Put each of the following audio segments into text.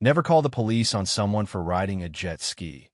Never call the police on someone for riding a jet ski,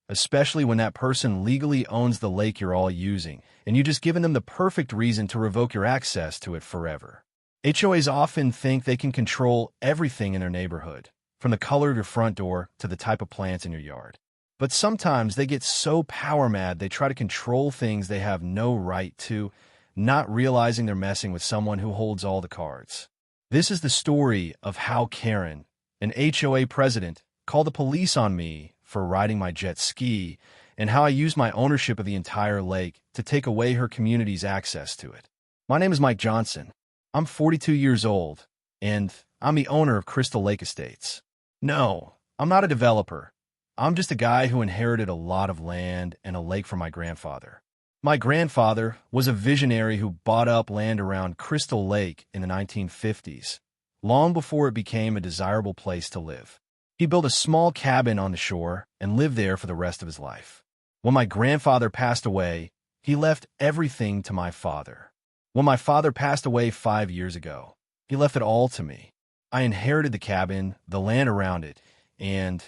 especially when that person legally owns the lake you're all using, and you just given them the perfect reason to revoke your access to it forever. HOAs often think they can control everything in their neighborhood, from the color of your front door to the type of plants in your yard. But sometimes they get so power mad they try to control things they have no right to, not realizing they're messing with someone who holds all the cards. This is the story of how Karen, an HOA president, called the police on me for riding my jet ski, and how I used my ownership of the entire lake to take away her community's access to it. My name is Mike Johnson. I'm 42 years old, and I'm the owner of Crystal Lake Estates. No, I'm not a developer. I'm just a guy who inherited a lot of land and a lake from my grandfather. My grandfather was a visionary who bought up land around Crystal Lake in the 1950s, long before it became a desirable place to live. He built a small cabin on the shore and lived there for the rest of his life. When my grandfather passed away, he left everything to my father. When my father passed away 5 years ago, he left it all to me. I inherited the cabin, the land around it, and,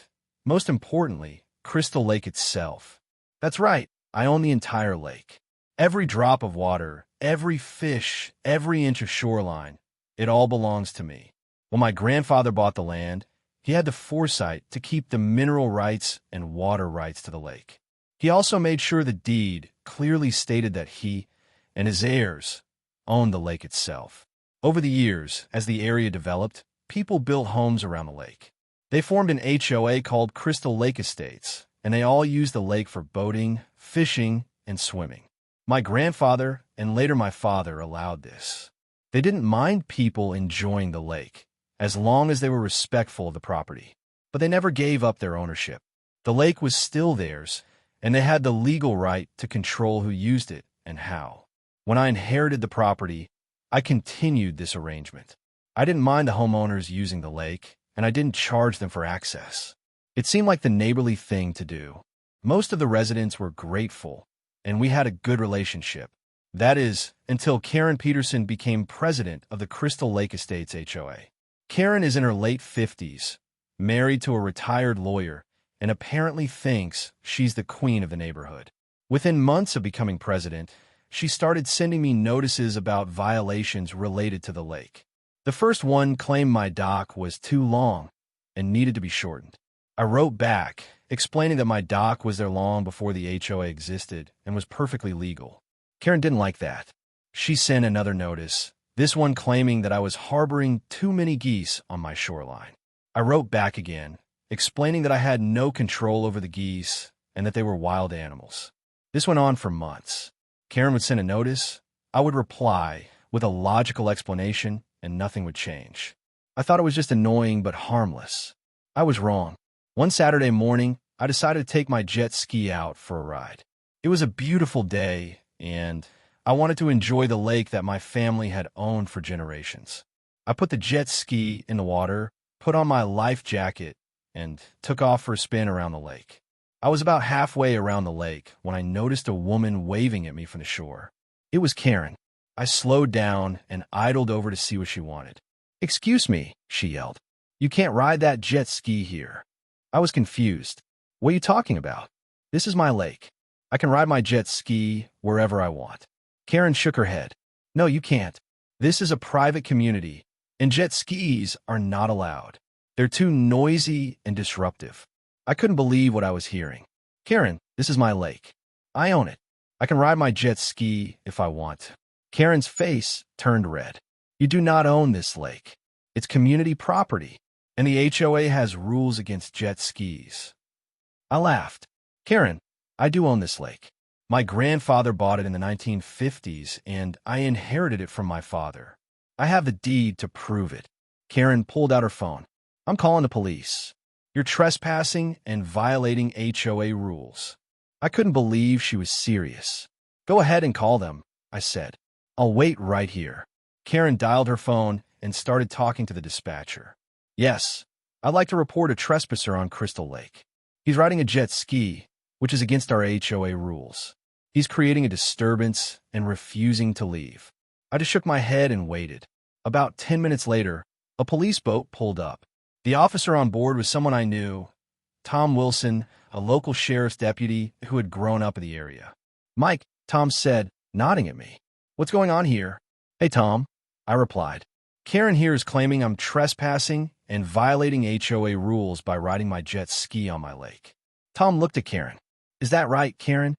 most importantly, Crystal Lake itself. That's right, I own the entire lake. Every drop of water, every fish, every inch of shoreline, it all belongs to me. When my grandfather bought the land, he had the foresight to keep the mineral rights and water rights to the lake. He also made sure the deed clearly stated that he and his heirs owned the lake itself. Over the years, as the area developed, people built homes around the lake. They formed an HOA called Crystal Lake Estates, and they all used the lake for boating, fishing, and swimming. My grandfather and later my father allowed this. They didn't mind people enjoying the lake, as long as they were respectful of the property. But they never gave up their ownership. The lake was still theirs, and they had the legal right to control who used it and how. When I inherited the property, I continued this arrangement. I didn't mind the homeowners using the lake, and I didn't charge them for access. It seemed like the neighborly thing to do. Most of the residents were grateful, and we had a good relationship. That is, until Karen Peterson became president of the Crystal Lake Estates HOA. Karen is in her late 50s, married to a retired lawyer, and apparently thinks she's the queen of the neighborhood. Within months of becoming president, she started sending me notices about violations related to the lake. The first one claimed my dock was too long and needed to be shortened. I wrote back, explaining that my dock was there long before the HOA existed and was perfectly legal. Karen didn't like that. She sent another notice, this one claiming that I was harboring too many geese on my shoreline. I wrote back again, explaining that I had no control over the geese and that they were wild animals. This went on for months. Karen would send a notice, I would reply with a logical explanation, and nothing would change. I thought it was just annoying but harmless. I was wrong. One Saturday morning, I decided to take my jet ski out for a ride. It was a beautiful day, and I wanted to enjoy the lake that my family had owned for generations. I put the jet ski in the water, put on my life jacket, and took off for a spin around the lake. I was about halfway around the lake when I noticed a woman waving at me from the shore. It was Karen. I slowed down and idled over to see what she wanted. "Excuse me," she yelled. "You can't ride that jet ski here." I was confused. "What are you talking about? This is my lake. I can ride my jet ski wherever I want." Karen shook her head. "No, you can't. This is a private community, and jet skis are not allowed. They're too noisy and disruptive." I couldn't believe what I was hearing. "Karen, this is my lake. I own it. I can ride my jet ski if I want." Karen's face turned red. "You do not own this lake. It's community property, and the HOA has rules against jet skis." I laughed. "Karen, I do own this lake. My grandfather bought it in the 1950s, and I inherited it from my father. I have the deed to prove it." Karen pulled out her phone. "I'm calling the police. You're trespassing and violating HOA rules." I couldn't believe she was serious. "Go ahead and call them," I said. "I'll wait right here." Karen dialed her phone and started talking to the dispatcher. "Yes, I'd like to report a trespasser on Crystal Lake. He's riding a jet ski, which is against our HOA rules. He's creating a disturbance and refusing to leave." I just shook my head and waited. About 10 minutes later, a police boat pulled up. The officer on board was someone I knew, Tom Wilson, a local sheriff's deputy who had grown up in the area. "Mike," Tom said, nodding at me. "What's going on here?" "Hey, Tom," I replied. "Karen here is claiming I'm trespassing and violating HOA rules by riding my jet ski on my lake." Tom looked at Karen. "Is that right, Karen?"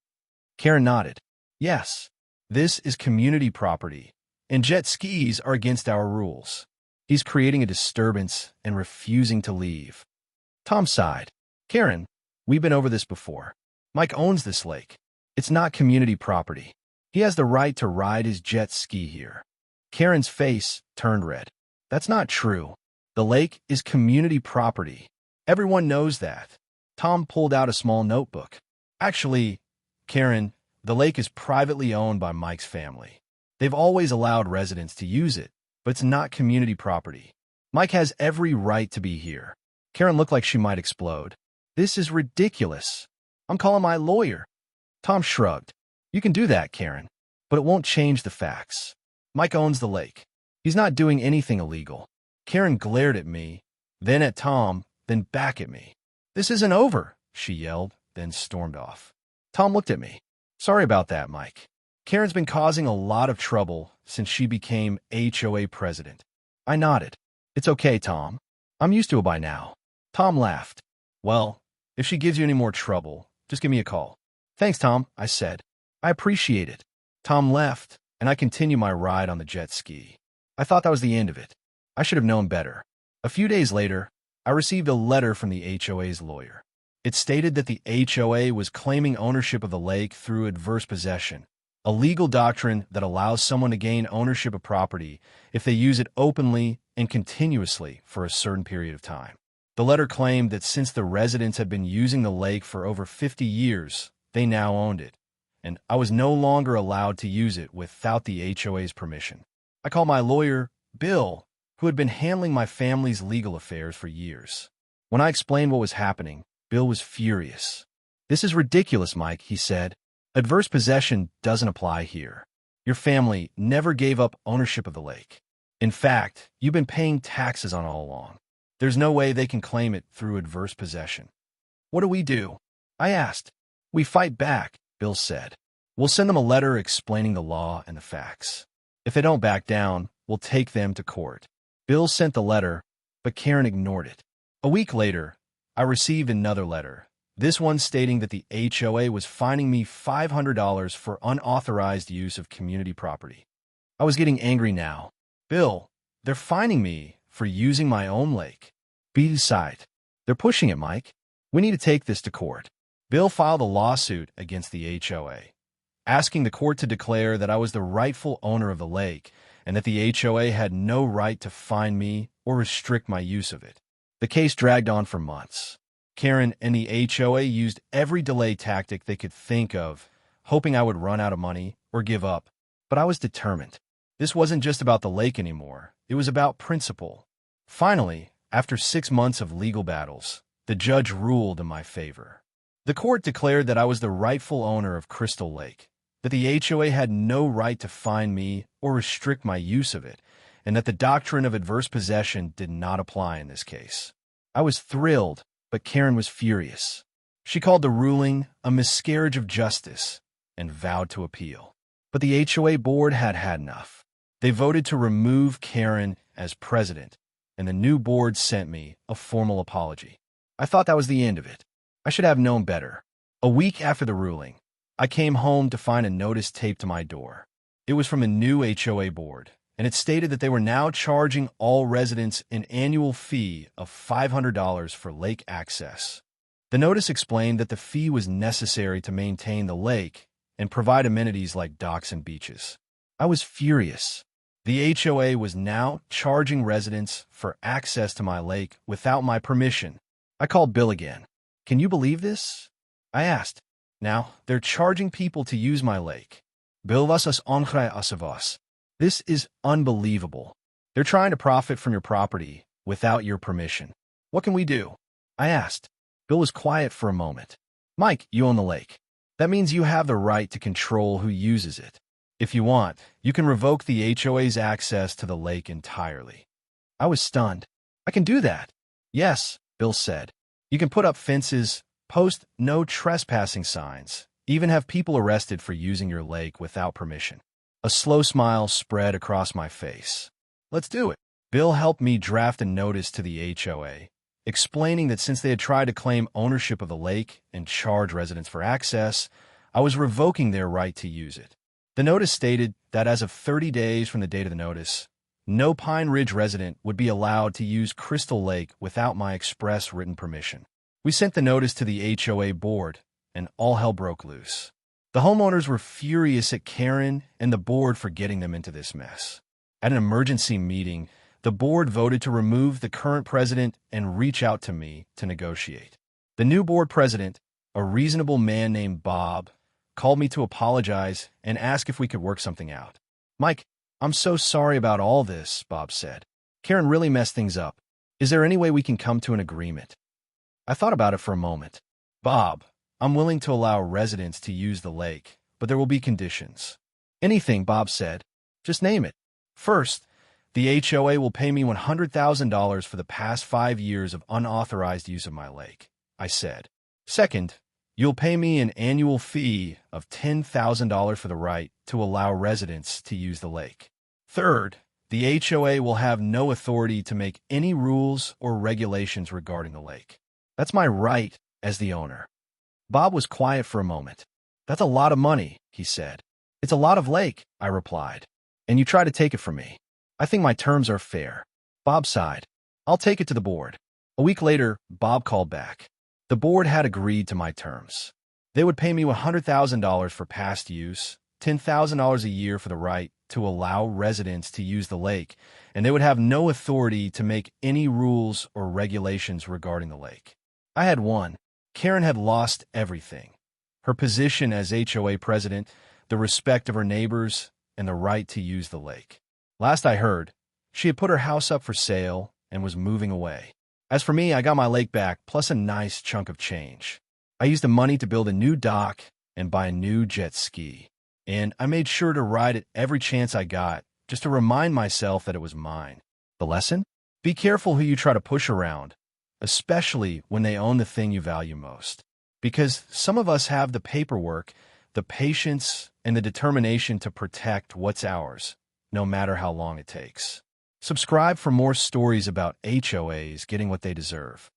Karen nodded. "Yes. This is community property, and jet skis are against our rules. He's creating a disturbance and refusing to leave." Tom sighed. "Karen, we've been over this before. Mike owns this lake. It's not community property. He has the right to ride his jet ski here." Karen's face turned red. "That's not true. The lake is community property. Everyone knows that." Tom pulled out a small notebook. "Actually, Karen, the lake is privately owned by Mike's family. They've always allowed residents to use it, but it's not community property. Mike has every right to be here." Karen looked like she might explode. "This is ridiculous. I'm calling my lawyer." Tom shrugged. "You can do that, Karen, but it won't change the facts. Mike owns the lake. He's not doing anything illegal." Karen glared at me, then at Tom, then back at me. "This isn't over," she yelled, then stormed off. Tom looked at me. "Sorry about that, Mike. Karen's been causing a lot of trouble since she became HOA president." I nodded. "It's okay, Tom. I'm used to it by now." Tom laughed. "Well, if she gives you any more trouble, just give me a call." "Thanks, Tom," I said. "I appreciate it." Tom left, and I continued my ride on the jet ski. I thought that was the end of it. I should have known better. A few days later, I received a letter from the HOA's lawyer. It stated that the HOA was claiming ownership of the lake through adverse possession, a legal doctrine that allows someone to gain ownership of property if they use it openly and continuously for a certain period of time. The letter claimed that since the residents had been using the lake for over 50 years, they now owned it, and I was no longer allowed to use it without the HOA's permission. I called my lawyer, Bill, who had been handling my family's legal affairs for years. When I explained what was happening, Bill was furious. "This is ridiculous, Mike," he said. "Adverse possession doesn't apply here. Your family never gave up ownership of the lake. In fact, you've been paying taxes on it all along. There's no way they can claim it through adverse possession." "What do we do?" I asked. "We fight back," Bill said. "We'll send them a letter explaining the law and the facts. If they don't back down, we'll take them to court." Bill sent the letter, but Karen ignored it. A week later, I received another letter, this one stating that the HOA was fining me $500 for unauthorized use of community property. I was getting angry now. "Bill, they're fining me for using my own lake." Besides, they're pushing it, Mike. "We need to take this to court." Bill filed a lawsuit against the HOA, asking the court to declare that I was the rightful owner of the lake and that the HOA had no right to fine me or restrict my use of it. The case dragged on for months. Karen and the HOA used every delay tactic they could think of, hoping I would run out of money or give up. But I was determined. This wasn't just about the lake anymore. It was about principle. Finally, after 6 months of legal battles, the judge ruled in my favor. The court declared that I was the rightful owner of Crystal Lake, that the HOA had no right to fine me or restrict my use of it, and that the doctrine of adverse possession did not apply in this case. I was thrilled, but Karen was furious. She called the ruling a miscarriage of justice and vowed to appeal. But the HOA board had had enough. They voted to remove Karen as president, and the new board sent me a formal apology. I thought that was the end of it. I should have known better. A week after the ruling, I came home to find a notice taped to my door. It was from a new HOA board, and it stated that they were now charging all residents an annual fee of $500 for lake access. The notice explained that the fee was necessary to maintain the lake and provide amenities like docks and beaches. I was furious. The HOA was now charging residents for access to my lake without my permission. I called Bill again. "Can you believe this?" I asked. "Now, they're charging people to use my lake. Bill vas us ongrij asavas. This is unbelievable. They're trying to profit from your property without your permission. What can we do?" I asked. Bill was quiet for a moment. "Mike, you own the lake. That means you have the right to control who uses it. If you want, you can revoke the HOA's access to the lake entirely." I was stunned. "I can do that?" Yes, Bill said. You can put up fences, post no trespassing signs, even have people arrested for using your lake without permission. A slow smile spread across my face. Let's do it. Bill helped me draft a notice to the HOA, explaining that since they had tried to claim ownership of the lake and charge residents for access, I was revoking their right to use it. The notice stated that as of 30 days from the date of the notice, no Pine Ridge resident would be allowed to use Crystal Lake without my express written permission. We sent the notice to the HOA board, and all hell broke loose. The homeowners were furious at Karen and the board for getting them into this mess. At an emergency meeting, the board voted to remove the current president and reach out to me to negotiate. The new board president, a reasonable man named Bob, called me to apologize and ask if we could work something out. Mike, I'm so sorry about all this, Bob said. Karen really messed things up. Is there any way we can come to an agreement? I thought about it for a moment. Bob, I'm willing to allow residents to use the lake, but there will be conditions. Anything, Bob said. Just name it. First, the HOA will pay me $100,000 for the past 5 years of unauthorized use of my lake, I said. Second, you'll pay me an annual fee of $10,000 for the right to allow residents to use the lake. Third, the HOA will have no authority to make any rules or regulations regarding the lake. That's my right as the owner. Bob was quiet for a moment. That's a lot of money, he said. It's a lot of lake, I replied. And you try to take it from me. I think my terms are fair. Bob sighed. I'll take it to the board. A week later, Bob called back. The board had agreed to my terms. They would pay me $100,000 for past use, $10,000 a year for the right to allow residents to use the lake, and they would have no authority to make any rules or regulations regarding the lake. I had won. Karen had lost everything. Her position as HOA president, the respect of her neighbors, and the right to use the lake. Last I heard, she had put her house up for sale and was moving away. As for me, I got my lake back, plus a nice chunk of change. I used the money to build a new dock and buy a new jet ski. And I made sure to ride it every chance I got, just to remind myself that it was mine. The lesson? Be careful who you try to push around, especially when they own the thing you value most. Because some of us have the paperwork, the patience, and the determination to protect what's ours, no matter how long it takes. Subscribe for more stories about HOAs getting what they deserve.